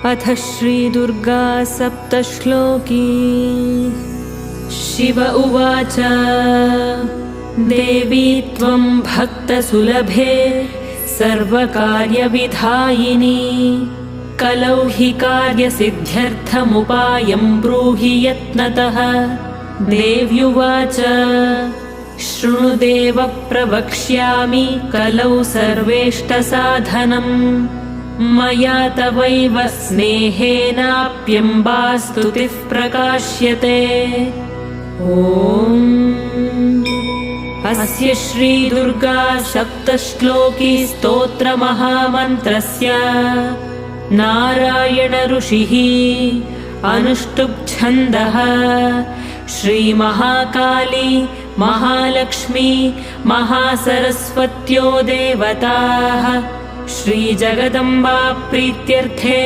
अथ श्रीदुर्गा सप्तश्लोकी। शिव उवाच देवी त्वं भक्तसुलभे सर्वकार्यविधायिनी कलौ हि कार्यसिद्ध्यर्थमुपायं ब्रूहि यत्नतः। देव्युवाच शृणुदेव प्रवक्ष्यामि कलौ सर्वेष्टसाधनम् मया तवैव स्नेहेनाप्यम्बास्तुतिः प्रकाश्यते। ॐ अस्य श्रीदुर्गा सप्तश्लोकी स्तोत्रमहामन्त्रस्य नारायण ऋषिः अनुष्टुप् छन्दः। श्रीमहाकाली महालक्ष्मी महासरस्वत्यो देवताः श्रीजगदम्बा प्रीत्यर्थे